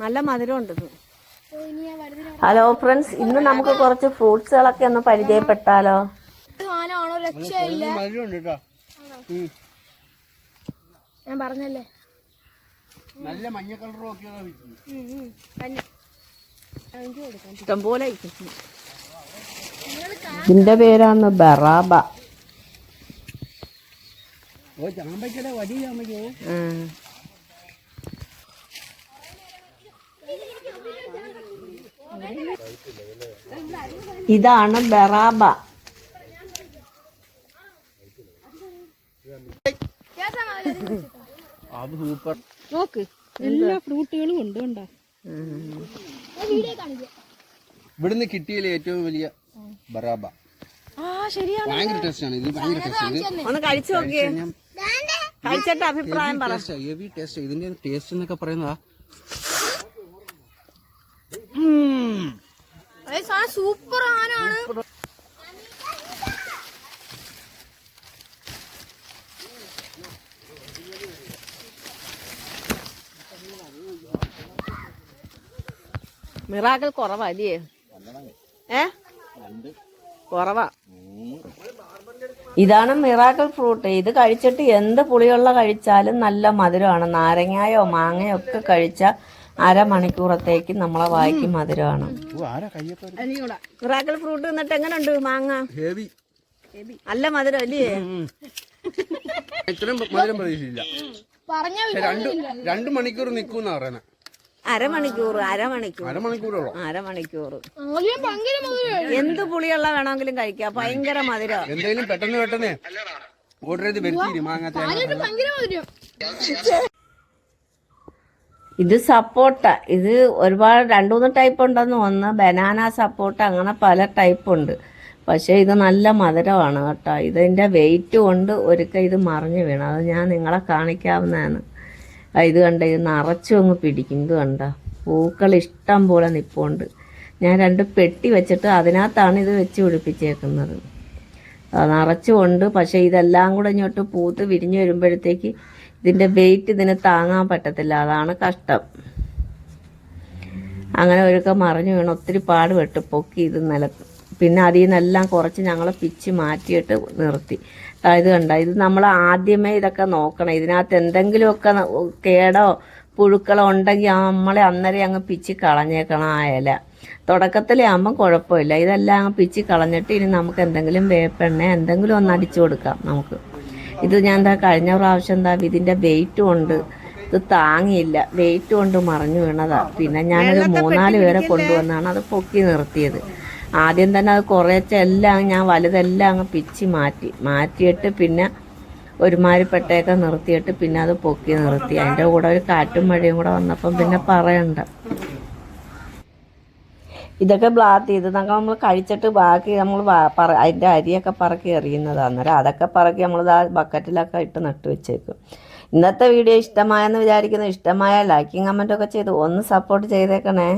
നല്ല മധുരമുണ്ട്. Hello friends, ഇന്ന് നമുക്ക് കുറച്ച് ഫ്രൂട്ട്സുകളൊക്കെ ഒന്ന് പരിചയപ്പെട്ടാലോ? ഞാൻ പറഞ്ഞല്ലേ നല്ല മഞ്ഞ കളറും ഇഷ്ടംപോലെ. ഇതിന്റെ പേരാണ് ബറാബ. ഇതാണ് ബറാബ. സൂപ്പർ. നോക്ക്, എല്ലാ ഫ്രൂട്ടുകളും ഉണ്ട്. കണ്ടോ? ഇവിടുന്ന് കിട്ടിയതിൽ ഏറ്റവും വലിയ ബറാബ. ഭയങ്കര ടേസ്റ്റ് ആണ് ഇത്. ഭയങ്കര ടേസ്റ്റ്. ഒന്ന് കഴിച്ചു നോക്കിയേ, കഴിച്ചിട്ട് അഭിപ്രായം പറ. Heavy taste. ഇതിന്റെ ടേസ്റ്റ് എന്നൊക്കെ പറയുന്നതാ സൂപ്പർ ആനാണ്. മിറാക്കിൾ കുറവാ അല്ലേ? കുറവാ. ഇതാണ് മിറാക്കിൾ ഫ്രൂട്ട്. ഇത് കഴിച്ചിട്ട് എന്ത് പുളിയുള്ള കഴിച്ചാലും നല്ല മധുരമാണ്. നാരങ്ങായോ മാങ്ങയോ ഒക്കെ കഴിച്ചാൽ അരമണിക്കൂറത്തേക്ക് നമ്മളെ വായിക്ക് മധുരമാണ്. മിറാക്കിൾ ഫ്രൂട്ട് എന്നിട്ട് എങ്ങനെയുണ്ട്? മാങ്ങ നല്ല മധുരം അല്ലേ? ഇത്രയും മധുരം പ്രതീക്ഷിച്ചില്ല. 2 മണിക്കൂർ നിൽക്കുന്ന പറയുന്നത്. അരമണിക്കൂർ. എന്ത് പുളിയുള്ള വേണമെങ്കിലും കഴിക്കാം. ഭയങ്കര മധുരം. എന്തെങ്കിലും പെട്ടെന്ന് ഓർഡർ ചെയ്ത് വരുത്തി മാങ്ങ. ഇത് സപ്പോട്ട. ഇത് ഒരുപാട് 2-3 ടൈപ്പ് ഉണ്ടെന്ന്. ഒന്ന് ബനാന സപ്പോട്ട, അങ്ങനെ പല ടൈപ്പ് ഉണ്ട്. പക്ഷേ ഇത് നല്ല മധുരമാണ് കേട്ടോ. ഇതിൻ്റെ വെയിറ്റ് കൊണ്ട് ഒരിക്കൽ ഇത് മറിഞ്ഞു വീണു. അത് ഞാൻ നിങ്ങളെ കാണിക്കാവുന്നതാണ്. ഇത് കണ്ട, ഇത് നിറച്ചും അങ്ങ് പിടിക്കും. ഇത് കണ്ട, പൂക്കൾ ഇഷ്ടം പോലെ നിൽപ്പുണ്ട്. ഞാൻ 2 പെട്ടി വെച്ചിട്ട് അതിനകത്താണ് ഇത് വെച്ച് പിടിപ്പിച്ചേക്കുന്നത്. നിറച്ചുകൊണ്ട്. പക്ഷേ ഇതെല്ലാം കൂടെ ഇങ്ങോട്ട് പൂത്ത് വിരിഞ്ഞ് വരുമ്പോഴത്തേക്ക് ഇതിൻ്റെ വെയിറ്റ് ഇതിന് താങ്ങാൻ പറ്റത്തില്ല. അതാണ് കഷ്ടം. അങ്ങനെ ഒരുക്കം മറിഞ്ഞു വീണ് ഒത്തിരി പാട് പെട്ട് പൊക്കി ഇത് നിലത്ത്. പിന്നെ അതിൽ നിന്നെല്ലാം കുറച്ച് ഞങ്ങൾ പിച്ച് മാറ്റിയിട്ട് നിർത്തി. ഇത് കണ്ട, ഇത് നമ്മൾ ആദ്യമേ ഇതൊക്കെ നോക്കണം. ഇതിനകത്ത് എന്തെങ്കിലുമൊക്കെ കേടോ പുഴുക്കളോ ഉണ്ടെങ്കിൽ നമ്മളെ അന്നേരം അങ്ങ് പിച്ച് കളഞ്ഞേക്കണം. ആ ഇല തുടക്കത്തിലാകുമ്പം കുഴപ്പമില്ല. ഇതെല്ലാം അങ്ങ് പിച്ച് കളഞ്ഞിട്ട് ഇനി നമുക്ക് എന്തെങ്കിലും വേപ്പെണ്ണ എന്തെങ്കിലും ഒന്ന് അടിച്ചു കൊടുക്കാം നമുക്ക്. ഇത് ഞാൻ കഴിഞ്ഞ പ്രാവശ്യം ഇതിൻ്റെ വെയിറ്റ് കൊണ്ട് ഇത് താങ്ങിയില്ല. വെയിറ്റ് കൊണ്ട് മറിഞ്ഞു വീണതാണ്. പിന്നെ ഞാനൊരു 3-4 പേരെ കൊണ്ടുവന്നാണ് അത് പൊക്കി നിർത്തിയത്. ആദ്യം തന്നെ അത് കുറേശ്ശെ എല്ലാം ഞാൻ വലുതെല്ലാം അങ്ങ് പിച്ച് മാറ്റിയിട്ട് പിന്നെ ഒരുമാതിരിപ്പെട്ടൊക്കെ നിർത്തിയിട്ട് പിന്നെ അത് പൊക്കി നിർത്തി. അതിൻ്റെ കൂടെ ഒരു കാറ്റും മഴയും കൂടെ വന്നപ്പം പിന്നെ പറയണ്ട. ഇതൊക്കെ ബ്ലാത്ത് ചെയ്ത് നമ്മൾ കഴിച്ചിട്ട് ബാക്കി നമ്മൾ അതിൻ്റെ അരിയൊക്കെ പറക്കി എറിയുന്നത്. അന്നേരം അതൊക്കെ പറക്കി നമ്മൾ ബക്കറ്റിലൊക്കെ ഇട്ട് നട്ടു വെച്ചേക്കും. ഇന്നത്തെ വീഡിയോ ഇഷ്ടമായെന്ന് വിചാരിക്കുന്നു. ഇഷ്ടമായ ലൈക്കും കമൻറ്റൊക്കെ ചെയ്ത് ഒന്ന് സപ്പോർട്ട് ചെയ്തേക്കണേ.